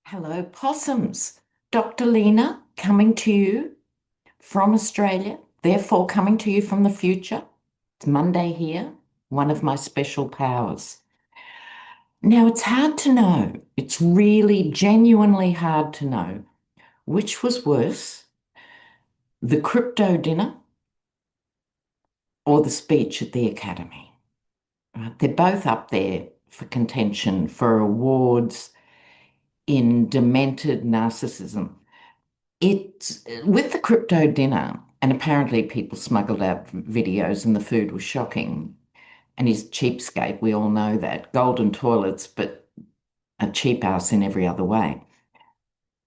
Hello, possums. Dr. Lena coming to you from Australia, therefore coming to you from the future. It's Monday here, one of my special powers. Now, it's hard to know. It's really genuinely hard to know which was worse, the crypto dinner or the speech at the Academy. Right? They're both up there for contention for awards in demented narcissism. It's with the crypto dinner, and apparently people smuggled out videos and the food was shocking. And he's cheapskate, we all know that. Golden toilets, but a cheap ass in every other way.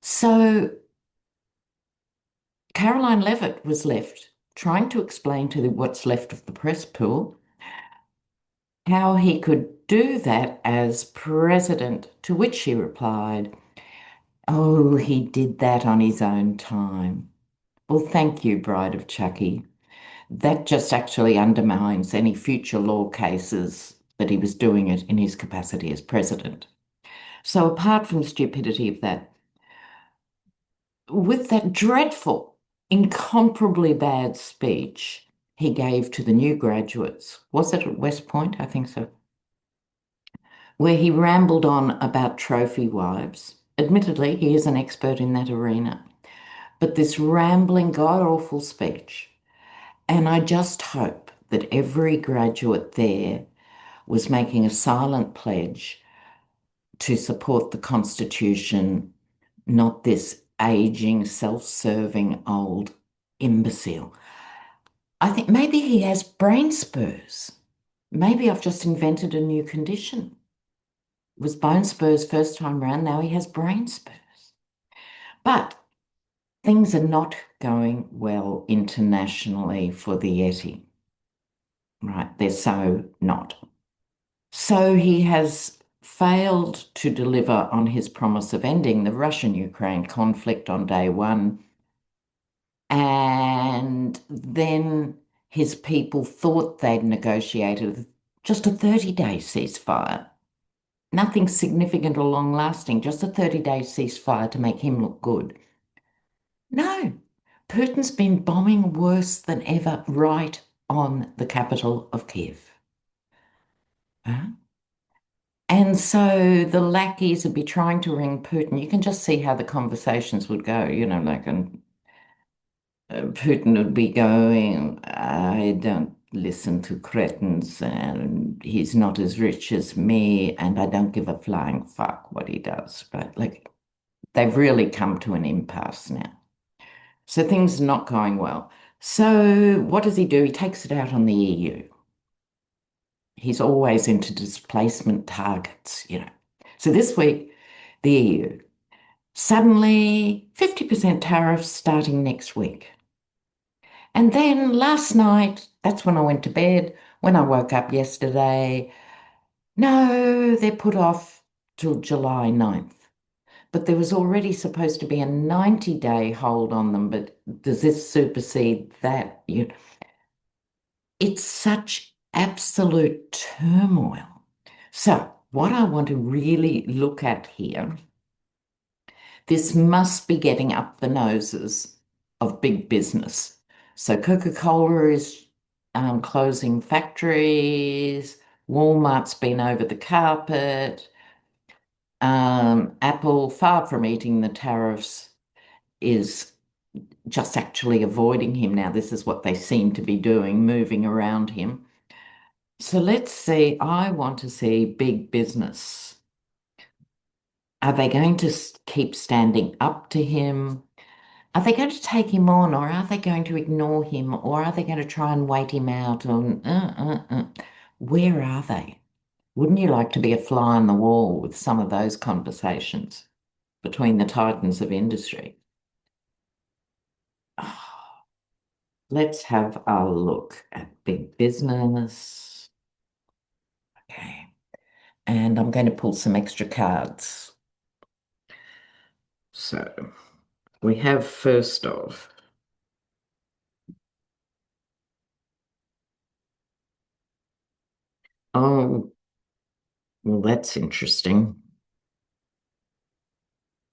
So Caroline Levitt was left trying to explain to what's left of the press pool how he could do that as president, to which she replied, "Oh, he did that on his own time." Well, thank you, Bride of Chucky. That just actually undermines any future law cases that he was doing it in his capacity as president. So apart from the stupidity of that, with that dreadful, incomparably bad speech he gave to the new graduates, was it at West Point? I think so, where he rambled on about trophy wives. Admittedly, he is an expert in that arena, but this rambling, god-awful speech. And I just hope that every graduate there was making a silent pledge to support the Constitution, not this aging, self-serving old imbecile. I think maybe he has brain spurs. Maybe I've just invented a new condition. It was bone spurs first time round, now he has brain spurs. But things are not going well internationally for the Yeti. Right, they're so not. So he has failed to deliver on his promise of ending the Russian-Ukraine conflict on day one. And then his people thought they'd negotiated just a 30-day ceasefire. Nothing significant or long-lasting, just a 30-day ceasefire to make him look good. No, Putin's been bombing worse than ever right on the capital of Kiev. Huh? And so the lackeys would be trying to ring Putin. You can just see how the conversations would go, and Putin would be going, "I don't listen to cretins, and he's not as rich as me, and I don't give a flying fuck what he does," right? Like they've really come to an impasse now. So things are not going well. So what does he do? He takes it out on the EU. He's always into displacement targets. So this week, the EU. Suddenly, 50% tariffs starting next week. And then last night, that's when I went to bed. When I woke up yesterday, no, they're put off till July 9th. But there was already supposed to be a 90-day hold on them. But does this supersede that? It's such absolute turmoil. So, what I want to really look at here, this must be getting up the noses of big business. So Coca-Cola is closing factories, Walmart's been over the carpet, Apple, far from eating the tariffs, is just actually avoiding him now. This is what they seem to be doing, moving around him. So let's see, I want to see big business. Are they going to keep standing up to him? Are they going to take him on, or are they going to ignore him, or are they going to try and wait him out? Where are they? Wouldn't you like to be a fly on the wall with some of those conversations between the titans of industry? Oh, let's have a look at big business. Okay. And I'm going to pull some extra cards. So we have first off, oh, well, that's interesting.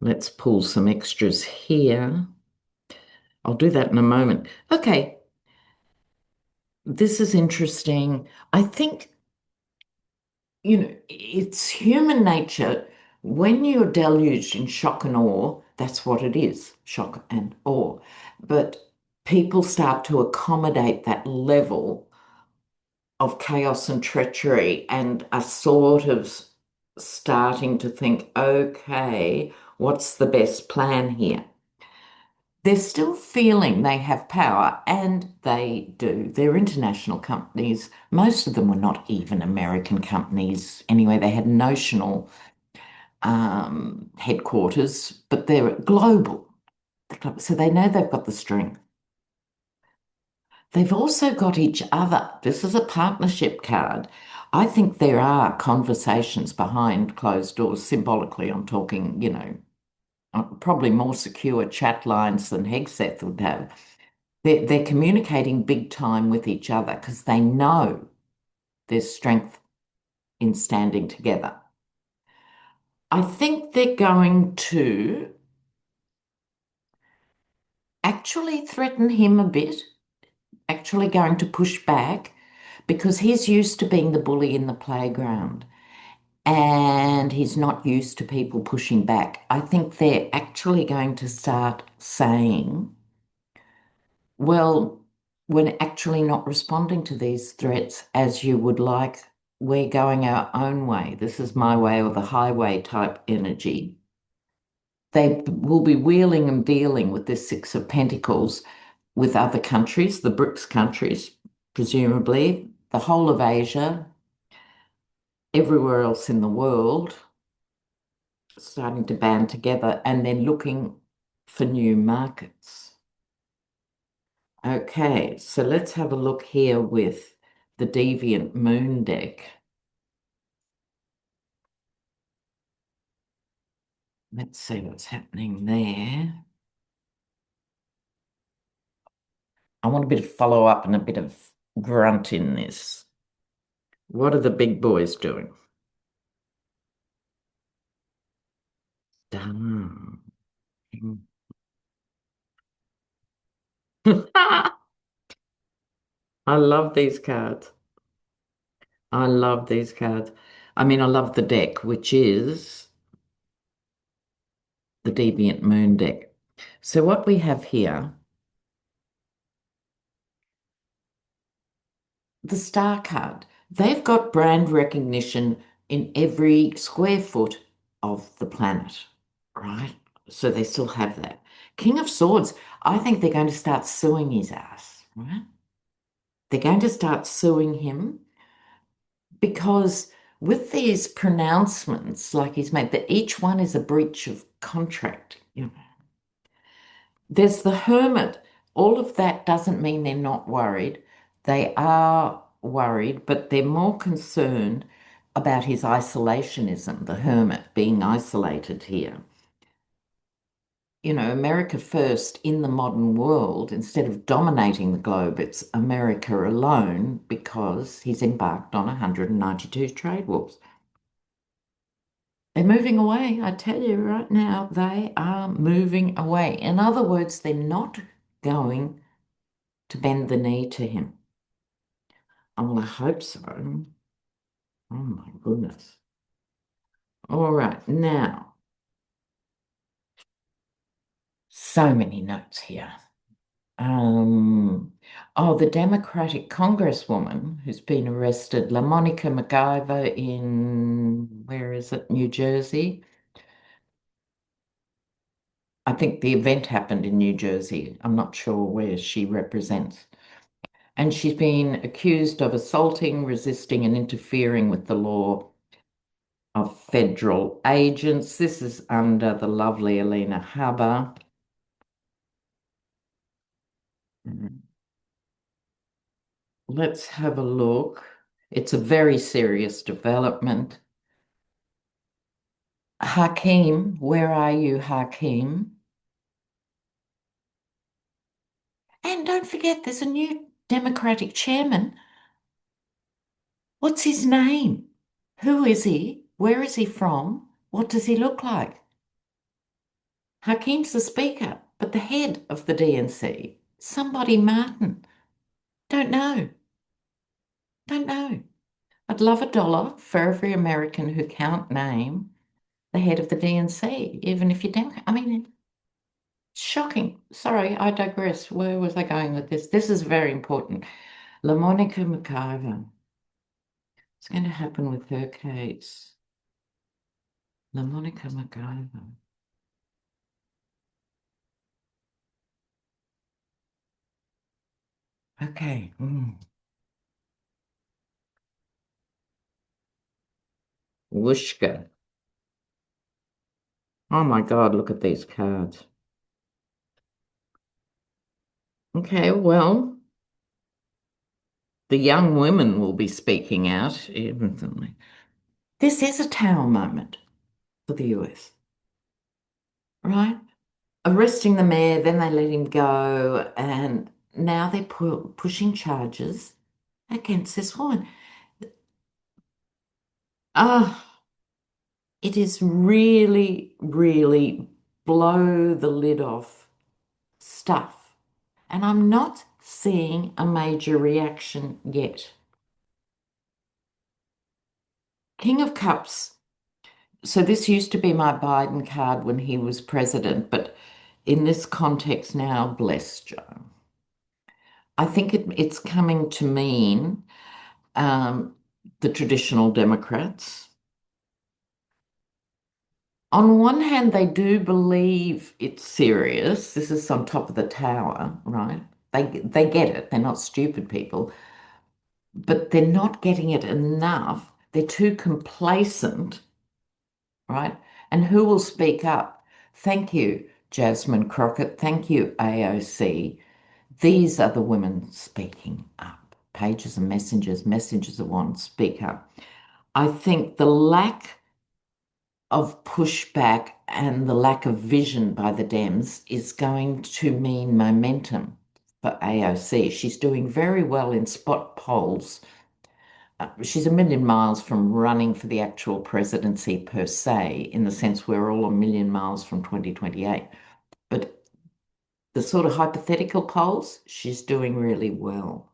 Let's pull some extras here. I'll do that in a moment. Okay, this is interesting. I think, it's human nature. When you're deluged in shock and awe, that's what it is, shock and awe. But people start to accommodate that level of chaos and treachery and are sort of starting to think, okay, what's the best plan here? They're still feeling they have power, and they do. They're international companies. Most of them were not even American companies. Anyway, they had notional headquarters, but they're global. So they know they've got the strength. They've also got each other. This is a partnership card. I think there are conversations behind closed doors. Symbolically, I'm talking, probably more secure chat lines than Hegseth would have. They're communicating big time with each other because they know there's strength in standing together. I think they're going to actually threaten him a bit, actually going to push back because he's used to being the bully in the playground and he's not used to people pushing back. I think they're actually going to start saying, well, we're actually not responding to these threats as you would like. We're going our own way. This is my way or the highway type energy. They will be wheeling and dealing with this Six of Pentacles with other countries, the BRICS countries, presumably, the whole of Asia, everywhere else in the world, starting to band together and then looking for new markets. Okay, so let's have a look here with the Deviant Moon deck. Let's see what's happening there. I want a bit of follow-up and a bit of grunt in this. What are the big boys doing? Damn. I love these cards. I love these cards. I mean, I love the deck, which is the Deviant Moon deck. So what we have here, the Star card, they've got brand recognition in every square foot of the planet, right? So they still have that. King of Swords, I think they're going to start suing his ass, right? They're going to start suing him because with these pronouncements, like he's made, that each one is a breach of contract. There's the Hermit. All of that doesn't mean they're not worried. They are worried, but they're more concerned about his isolationism, the Hermit being isolated here. America first in the modern world, instead of dominating the globe, it's America alone because he's embarked on 192 trade wars. They're moving away. I tell you right now, they are moving away. In other words, they're not going to bend the knee to him. Oh, well, I hope so. Oh my goodness. All right, now, so many notes here. Um, the Democratic Congresswoman who's been arrested, LaMonica MacGyver in, where is it, New Jersey? I think the event happened in New Jersey. I'm not sure where she represents. And she's been accused of assaulting, resisting, and interfering with the law of federal agents. This is under the lovely Alina Haber. Let's have a look. It's a very serious development. Hakeem, where are you, Hakeem? And don't forget, there's a new Democratic chairman. What's his name? Who is he? Where is he from? What does he look like? Hakeem's the speaker, but the head of the DNC, somebody Martin, don't know, don't know. I'd love $1 for every American who can't name the head of the DNC, even if you're Democrat. I mean, it's shocking. Sorry, I digress. Where was I going with this? This is very important. LaMonica McIver. What's going to happen with her case? LaMonica McIver. Okay. Whooshka. Oh my God, look at these cards. Okay, well, the young women will be speaking out. This is a tower moment for the US, right? Arresting the mayor, then they let him go, and now they're pushing charges against this woman. Ah, it is really, really blow the lid off stuff. And I'm not seeing a major reaction yet. King of Cups. So this used to be my Biden card when he was president, but in this context now, bless Joe. I think it's coming to mean the traditional Democrats. On one hand, they do believe it's serious. This is on top of the tower, right? They get it. They're not stupid people, but they're not getting it enough. They're too complacent, right? And who will speak up? Thank you, Jasmine Crockett. Thank you, AOC. These are the women speaking up. Pages and messengers, messengers of one, speak up. I think the lack of pushback and the lack of vision by the Dems is going to mean momentum for AOC. She's doing very well in spot polls. She's a million miles from running for the actual presidency per se, in the sense we're all a million miles from 2028. But the sort of hypothetical polls, she's doing really well,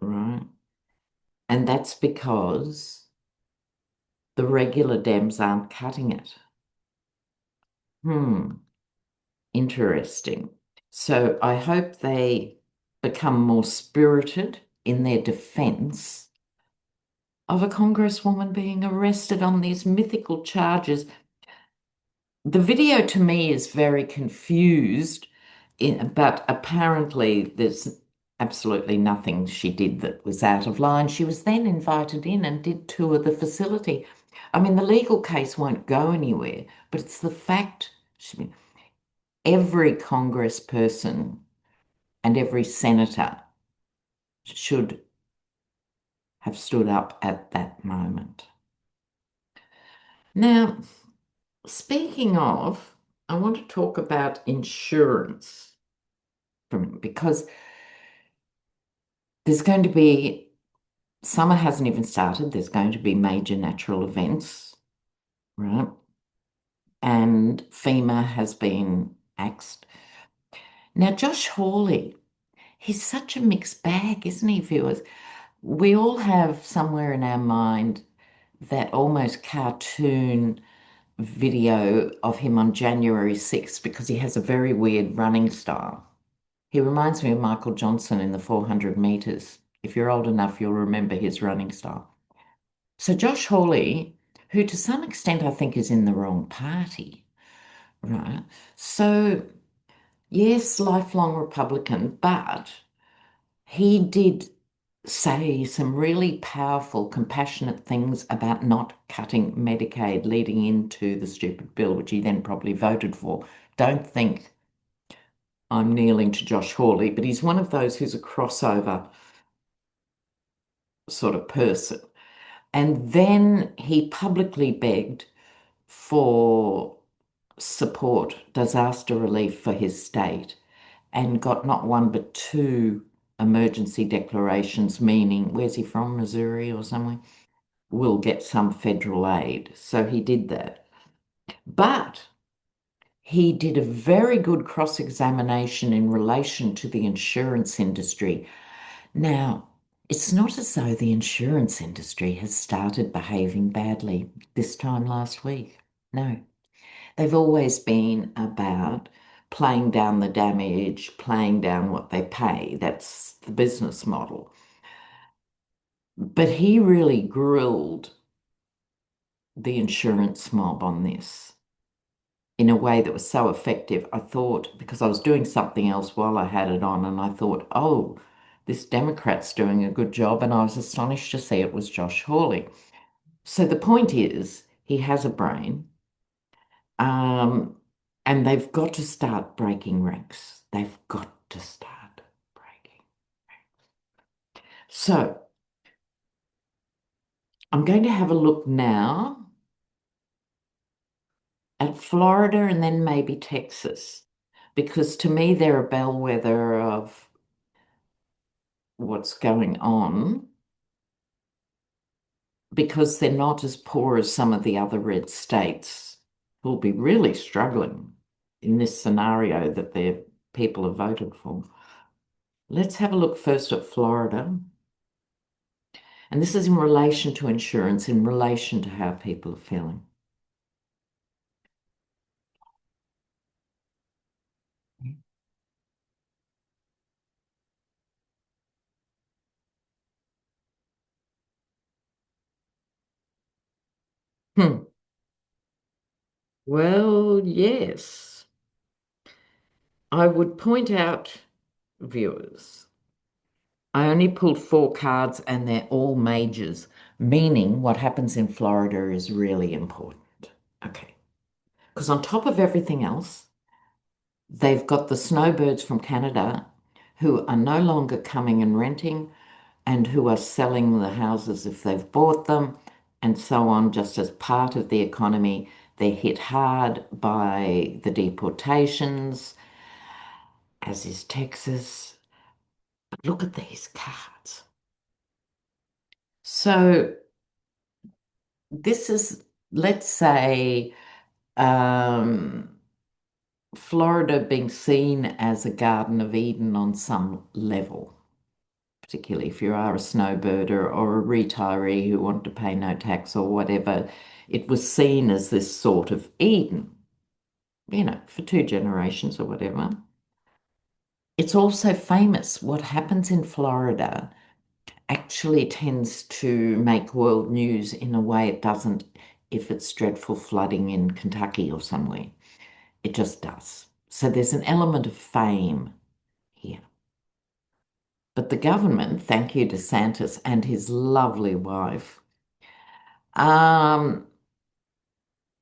right? And that's because the regular Dems aren't cutting it. Interesting. So I hope they become more spirited in their defense of a congresswoman being arrested on these mythical charges. The video to me is very confused, but apparently there's absolutely nothing she did that was out of line. She was then invited in and did tour the facility. I mean, the legal case won't go anywhere, but it's the fact every congressperson and every senator should have stood up at that moment. Now, speaking of, I want to talk about insurance because there's going to be, summer hasn't even started, there's going to be major natural events, right? And FEMA has been axed. Now, Josh Hawley, he's such a mixed bag, isn't he, viewers? We all have somewhere in our mind that almost cartoon video of him on January 6th because he has a very weird running style. He reminds me of Michael Johnson in the 400 meters. If you're old enough, you'll remember his running style. So Josh Hawley, who to some extent I think is in the wrong party, right? So yes, lifelong Republican, but he did say some really powerful, compassionate things about not cutting Medicaid leading into the stupid bill, which he then probably voted for. Don't think I'm kneeling to Josh Hawley, but he's one of those who's a crossover sort of person. And then he publicly begged for support, disaster relief for his state, and got not one but two emergency declarations, meaning, where's he from, Missouri or somewhere? Will get some federal aid. So he did that. But He did a very good cross-examination in relation to the insurance industry. Now, it's not as though the insurance industry has started behaving badly this time last week. No, they've always been about playing down the damage, playing down what they pay. That's the business model. But he really grilled the insurance mob on this in a way that was so effective. I thought, because I was doing something else while I had it on, and I thought, oh, this Democrat's doing a good job. And I was astonished to see it was Josh Hawley. So the point is, he has a brain, um, and they've got to start breaking ranks. They've got to start breaking. So I'm going to have a look now at Florida and then maybe Texas, because to me they're a bellwether of what's going on, because they're not as poor as some of the other red states who'll be really struggling in this scenario that their people have voted for. Let's have a look first at Florida. And this is in relation to insurance, in relation to how people are feeling. Hmm. Well, yes. I would point out, viewers, I only pulled 4 cards and they're all majors, meaning what happens in Florida is really important. Okay. Because on top of everything else, they've got the snowbirds from Canada who are no longer coming and renting and who are selling the houses if they've bought them and so on, just as part of the economy. They're hit hard by the deportations, as is Texas. But look at these cards. So this is, let's say, um, Florida being seen as a Garden of Eden on some level, particularly if you are a snowbirder or a retiree who want to pay no tax or whatever. It was seen as this sort of Eden, for 2 generations or whatever. It's also famous. What happens in Florida actually tends to make world news in a way it doesn't if it's dreadful flooding in Kentucky or somewhere. It just does. So there's an element of fame here. But the government, thank you, DeSantis and his lovely wife, um,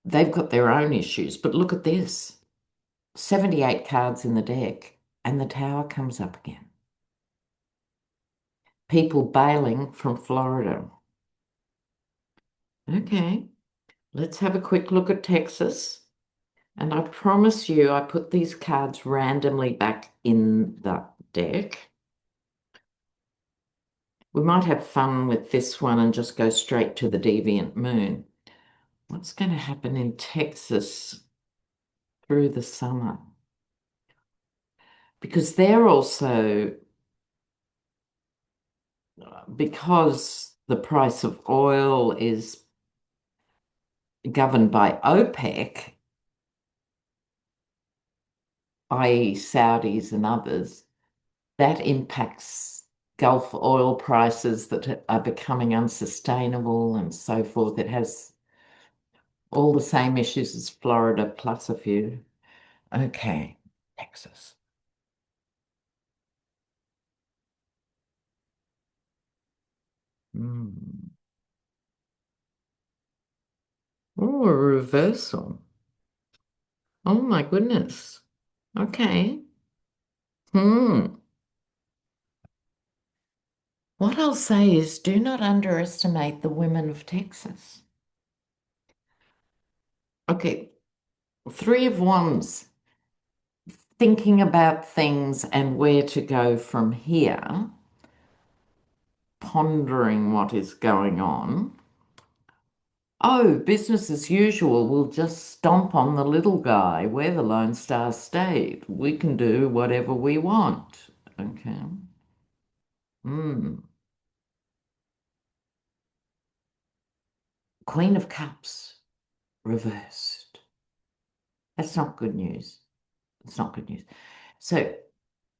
they've got their own issues. But look at this, 78 cards in the deck, and the tower comes up again. People bailing from Florida. Okay, let's have a quick look at Texas. And I promise you, I put these cards randomly back in the deck. We might have fun with this one and just go straight to the Deviant Moon. What's going to happen in Texas through the summer? Because they're also, because the price of oil is governed by OPEC, i.e. Saudis and others, that impacts Gulf oil prices that are becoming unsustainable and so forth. It has all the same issues as Florida, plus a few. Okay, Texas. Hmm. Oh, a reversal. Oh my goodness. Okay. Hmm. What I'll say is do not underestimate the women of Texas. Okay, 3 of Wands, thinking about things and where to go from here, pondering what is going on. Oh, business as usual. We'll just stomp on the little guy. We're the Lone Star State. We can do whatever we want. Okay. Hmm. Queen of Cups reversed. That's not good news. It's not good news. So,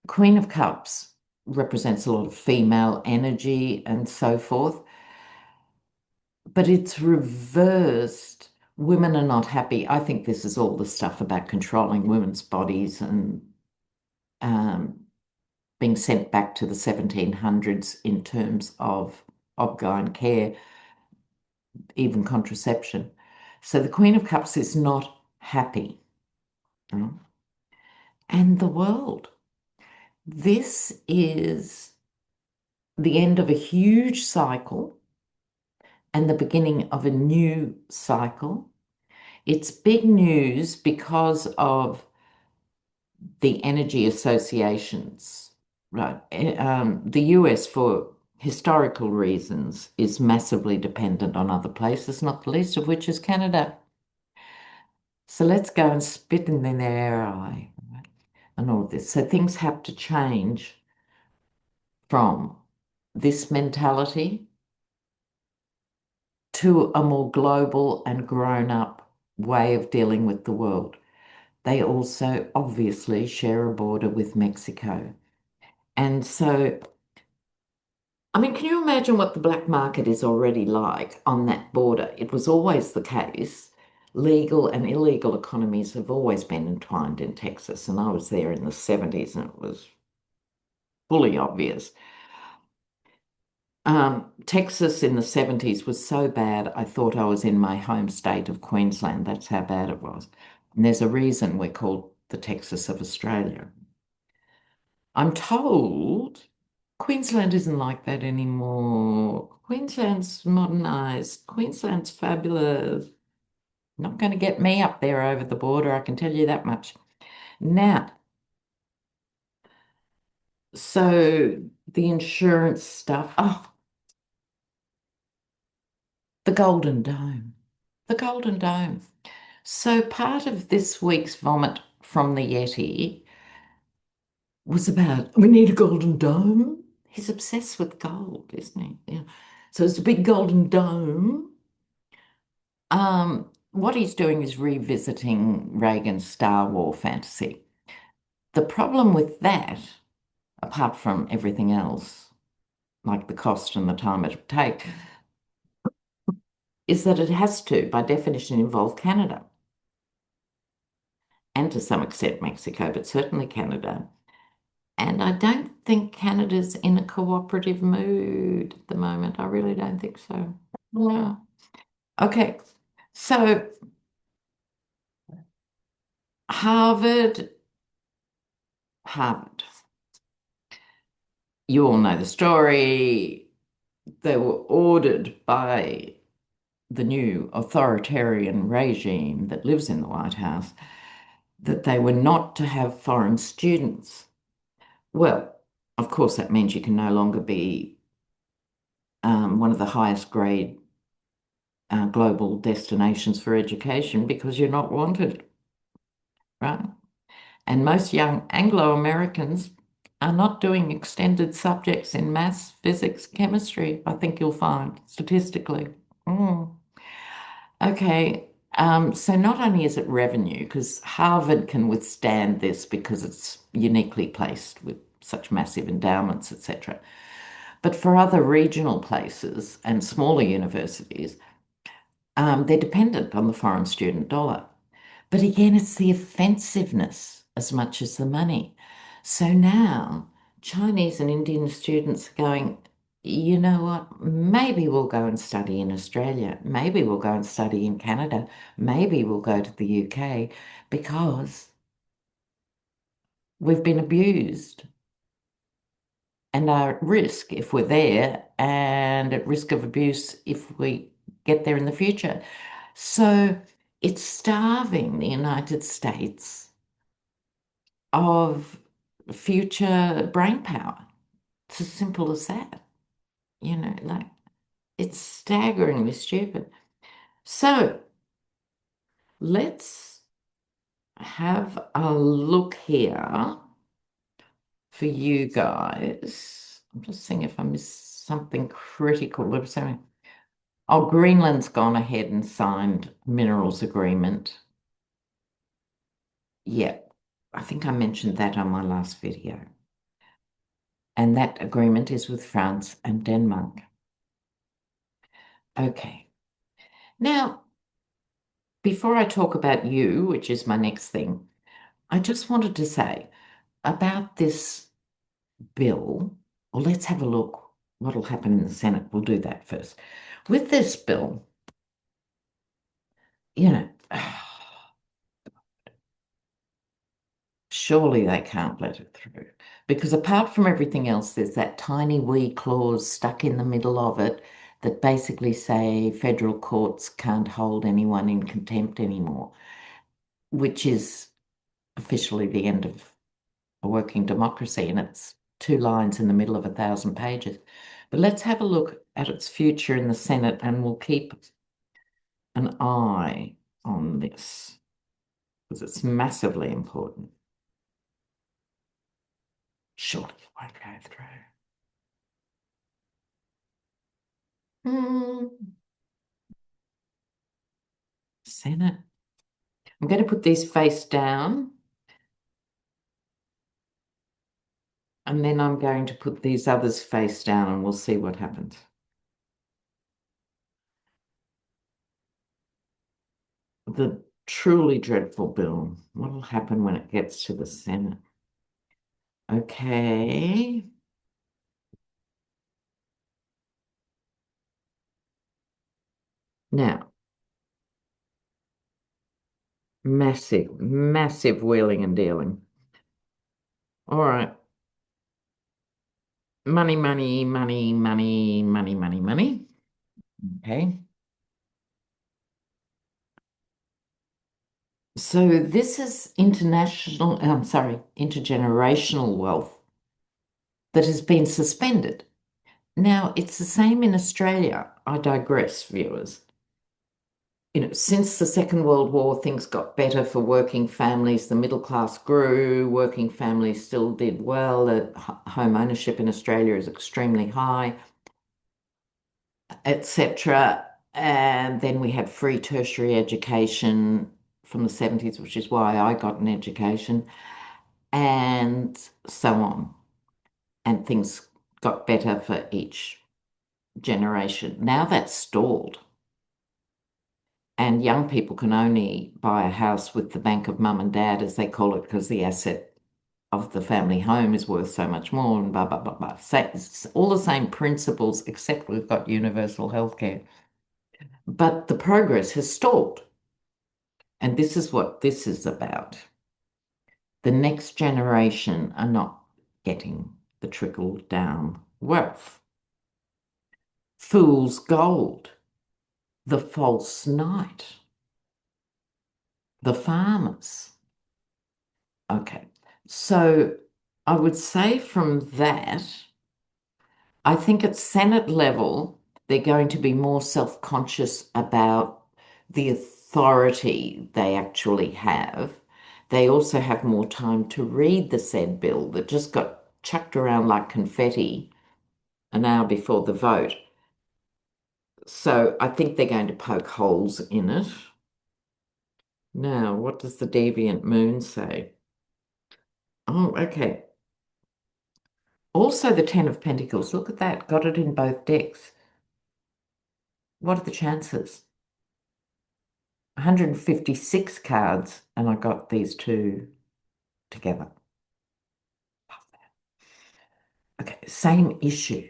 Queen of Cups represents a lot of female energy and so forth, but it's reversed. Women are not happy. I think this is all the stuff about controlling women's bodies and um, being sent back to the 1700s in terms of obgyn care, even contraception. So the Queen of Cups is not happy. Mm. And the world. This is the end of a huge cycle and the beginning of a new cycle. It's big news because of the energy associations, right? The US, for historical reasons, is massively dependent on other places, not the least of which is Canada. So let's go and spit in their eye, right? And all of this. So things have to change from this mentality to a more global and grown up way of dealing with the world. They also obviously share a border with Mexico. And so, I mean, can you imagine what the black market is already like on that border? It was always the case. Legal and illegal economies have always been entwined in Texas. And I was there in the 70s and it was fully obvious. Texas in the 70s was so bad, I thought I was in my home state of Queensland. That's how bad it was. And there's a reason we're called the Texas of Australia. I'm told Queensland isn't like that anymore. Queensland's modernized. Queensland's fabulous. Not going to get me up there over the border, I can tell you that much. Now, so the insurance stuff. Oh, the Golden Dome. The Golden Dome. So part of this week's vomit from the Yeti was about we need a golden dome. He's obsessed with gold, isn't he? Yeah. So it's a big golden dome. What he's doing is revisiting Reagan's Star War fantasy. The problem with that, apart from everything else, like the cost and the time it would take, is that it has to, by definition, involve Canada and to some extent Mexico, but certainly Canada. And I don't think Canada's in a cooperative mood at the moment. I really don't think so. Yeah. Okay. So Harvard, Harvard. You all know the story. They were ordered by the new authoritarian regime that lives in the White House that they were not to have foreign students. Well, of course, that means you can no longer be one of the highest grade global destinations for education because you're not wanted, right? And most young Anglo-Americans are not doing extended subjects in maths, physics, chemistry, I think you'll find statistically. Mm. Okay, so not only is it revenue, because Harvard can withstand this because it's uniquely placed with such massive endowments, etc. But for other regional places and smaller universities, they're dependent on the foreign student dollar. But again, it's the offensiveness as much as the money. So now Chinese and Indian students are going, you know what? Maybe we'll go and study in Australia. Maybe we'll go and study in Canada. Maybe we'll go to the UK because we've been abused and are at risk if we're there and at risk of abuse if we get there in the future. So it's starving the United States of future brain power. It's as simple as that. Like it's staggeringly stupid. So let's have a look here for you guys. I'm just seeing if I missed something critical. Oh, Greenland's gone ahead and signed minerals agreement. Yeah, I think I mentioned that on my last video. And that agreement is with France and Denmark. Okay. Now, before I talk about you, which is my next thing, I just wanted to say about this bill, well, let's have a look what'll happen in the Senate. We'll do that first. With this bill, you know, surely they can't let it through. Because apart from everything else, there's that tiny wee clause stuck in the middle of it that basically say federal courts can't hold anyone in contempt anymore, which is officially the end of a working democracy, and it's 2 lines in the middle of 1,000 pages. But let's have a look at its future in the Senate, and we'll keep an eye on this because it's massively important. Surely it won't go through. Senate. I'm going to put these face down, and then I'm going to put these others face down, and we'll see what happens. The truly dreadful bill. What will happen when it gets to the Senate? Okay. Now, massive, massive wheeling and dealing. All right. Money, money, money, money, money, money, money. Okay. So this is intergenerational wealth that has been suspended. Now, it's the same in Australia. I digress, viewers. Since the Second World War, things got better for working families. The middle class grew, working families still did well. The home ownership in Australia is extremely high, etc. And then we had free tertiary education from the 70s, which is why I got an education, and so on. And things got better for each generation. Now that's stalled. And young people can only buy a house with the bank of mum and dad, as they call it, because the asset of the family home is worth so much more, and blah, blah, blah, blah. So it's all the same principles, except we've got universal healthcare. But the progress has stalled. And this is what this is about. The next generation are not getting the trickle down wealth. Fool's gold, the false knight, the farmers. Okay, so I would say from that, I think at Senate level, they're going to be more self-conscious about the authority they actually have. They also have more time to read the said bill that just got chucked around like confetti an hour before the vote. So I think they're going to poke holes in it. Now, what does the Deviant Moon say? Oh, okay. Also, the Ten of Pentacles. Look at that. Got it in both decks. What are the chances? 156 cards, and I got these two together. Love that. Okay, same issue.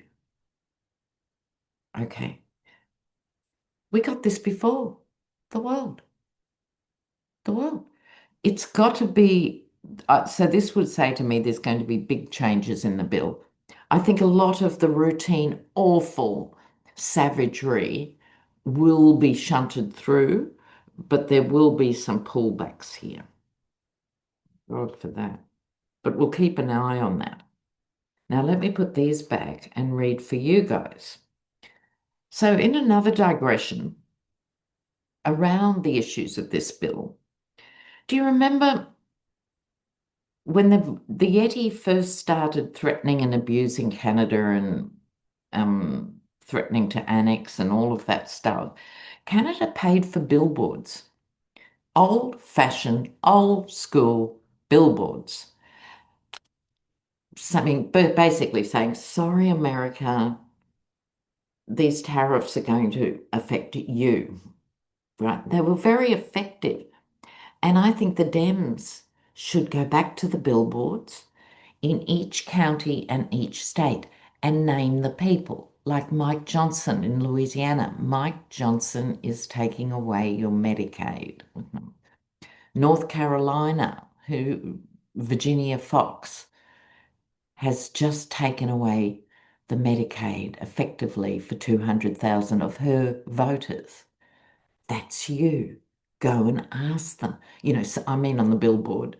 Okay. We got this before. The world. The world. It's got to be, so this would say to me there's going to be big changes in the bill. I think a lot of the routine, awful savagery will be shunted through, but there will be some pullbacks here. God for that. But we'll keep an eye on that. Now, let me put these back and read for you guys. So, in another digression, around the issues of this bill. Do you remember when the Yeti first started threatening and abusing Canada and threatening to annex and all of that stuff? Canada paid for billboards, old-fashioned, old school billboards. Something basically saying, sorry, America, these tariffs are going to affect you, right? They were very effective. And I think the Dems should go back to the billboards in each county and each state and name the people, like Mike Johnson in Louisiana. Mike Johnson is taking away your Medicaid. North Carolina, Virginia Fox has just taken away the Medicaid effectively for 200,000 of her voters. That's you. Go and ask them. So, I mean, on the billboard,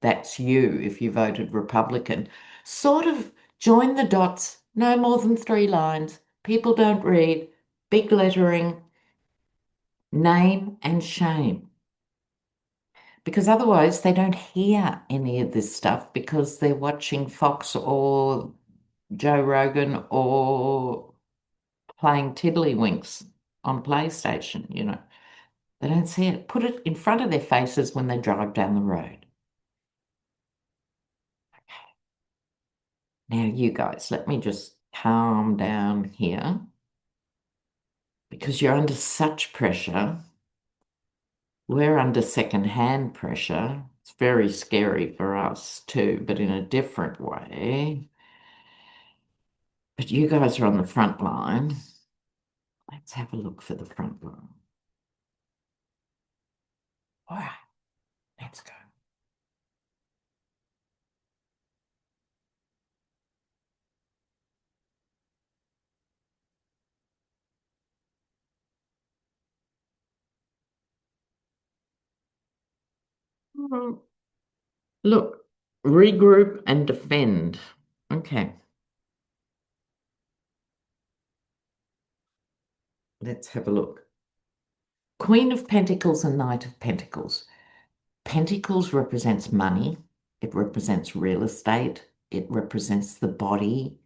that's you if you voted Republican. Sort of join the dots, no more than 3 lines. People don't read, big lettering, name and shame. Because otherwise they don't hear any of this stuff because they're watching Fox or Joe Rogan or playing tiddlywinks on PlayStation. They don't see it. Put it in front of their faces when they drive down the road. Now, you guys, let me just calm down here because you're under such pressure. We're under second-hand pressure. It's very scary for us too, but in a different way. But you guys are on the front line. Let's have a look for the front line. All right, let's go. Mm, Look, regroup and defend. Okay, let's have a look. Queen of Pentacles and Knight of Pentacles. Pentacles represents money. It represents real estate. It represents the body.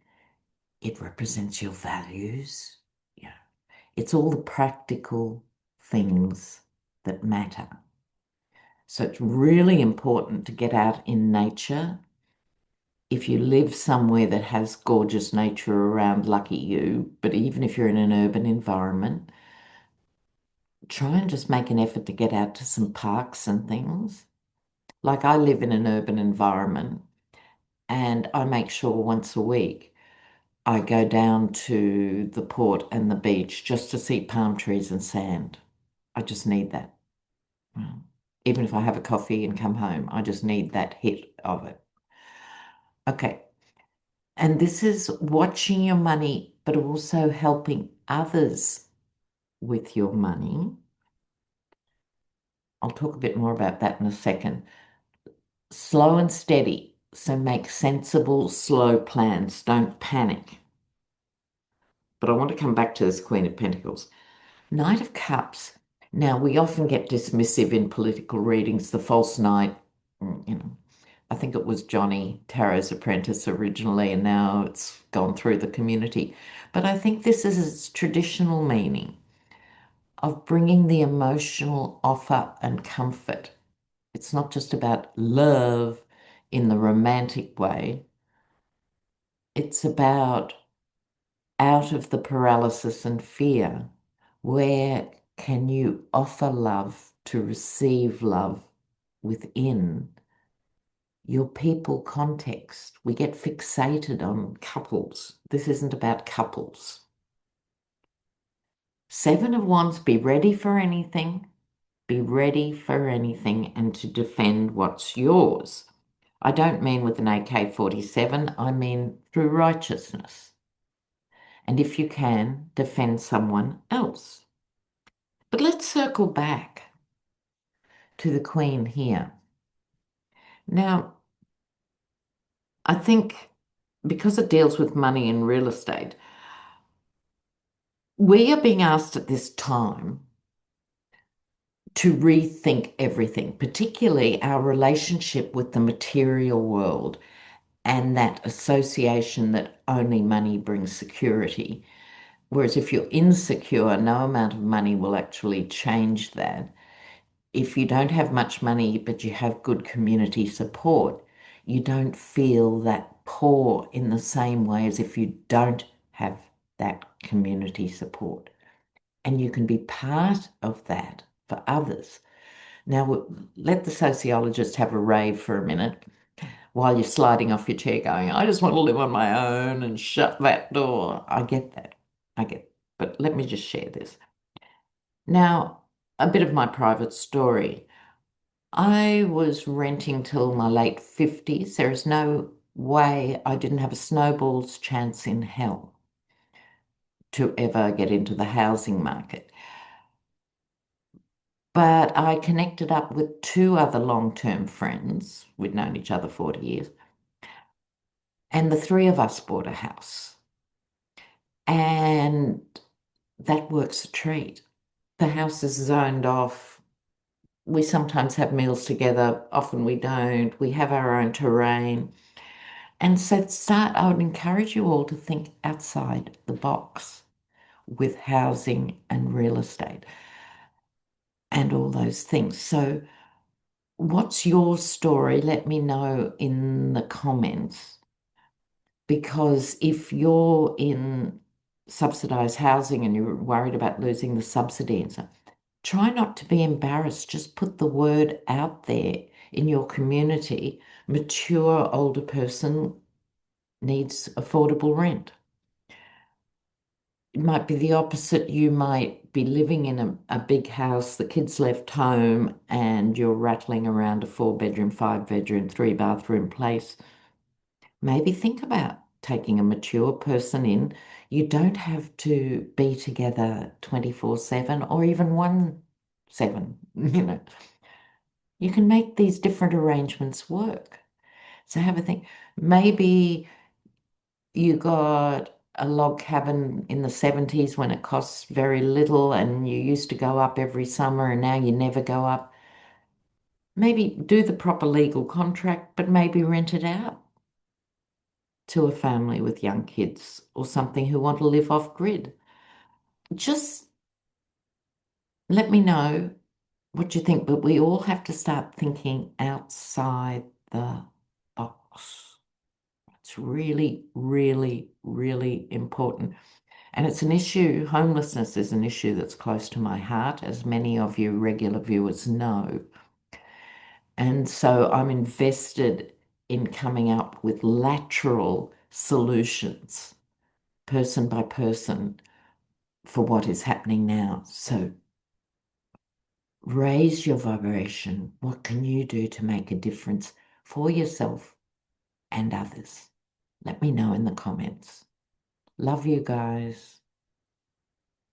It represents your values. Yeah. It's all the practical things that matter. So it's really important to get out in nature. If you live somewhere that has gorgeous nature around, lucky you, but even if you're in an urban environment, try and just make an effort to get out to some parks and things. Like I live in an urban environment and I make sure once a week I go down to the port and the beach just to see palm trees and sand. I just need that. Mm. Even if I have a coffee and come home, I just need that hit of it. Okay. And this is watching your money, but also helping others with your money. I'll talk a bit more about that in a second. Slow and steady. So make sensible, slow plans. Don't panic. But I want to come back to this Queen of Pentacles. Knight of Cups. Now, we often get dismissive in political readings, the false knight. I think it was Johnny Tarot's apprentice originally, and now it's gone through the community. But I think this is its traditional meaning of bringing the emotional offer and comfort. It's not just about love in the romantic way. It's about out of the paralysis and fear. Where can you offer love to receive love within your people context? We get fixated on couples. This isn't about couples. Seven of Wands, be ready for anything. Be ready for anything and to defend what's yours. I don't mean with an AK-47, I mean through righteousness. And if you can, defend someone else. But let's circle back to the Queen here. Now, I think because it deals with money and real estate, we are being asked at this time to rethink everything, particularly our relationship with the material world and that association that only money brings security. Whereas if you're insecure, no amount of money will actually change that. If you don't have much money, but you have good community support, you don't feel that poor in the same way as if you don't have that community support. And you can be part of that for others. Now, let the sociologist have a rave for a minute while you're sliding off your chair going, I just want to live on my own and shut that door. I get that. I get it. But let me just share this. Now, a bit of my private story. I was renting till my late 50s. There is no way I didn't have a snowball's chance in hell to ever get into the housing market. But I connected up with two other long-term friends. We'd known each other 40 years. And the three of us bought a house. And that works a treat. The house is zoned off. We sometimes have meals together, often we don't. We have our own terrain. And so I would encourage you all to think outside the box with housing and real estate and all those things. So what's your story? Let me know in the comments. Because if you're in subsidized housing and you're worried about losing the subsidy and so, try not to be embarrassed. Just put the word out there in your community. Mature older person needs affordable rent. It might be the opposite. You might be living in a big house, the kids left home, and you're rattling around a 4-bedroom, 5-bedroom, 3-bathroom place. Maybe think about taking a mature person in. You don't have to be together 24/7 or even 1/7, You can make these different arrangements work. So have a think. Maybe you got a log cabin in the 70s when it costs very little and you used to go up every summer and now you never go up. Maybe do the proper legal contract, but maybe rent it out to a family with young kids or something who want to live off grid. Just let me know what you think, but we all have to start thinking outside the box. It's really, really, really important. And it's an issue, homelessness is an issue that's close to my heart, as many of you regular viewers know. And so I'm invested in coming up with lateral solutions, person by person, for what is happening now. So raise your vibration. What can you do to make a difference for yourself and others? Let me know in the comments. Love you guys.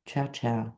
Ciao, ciao.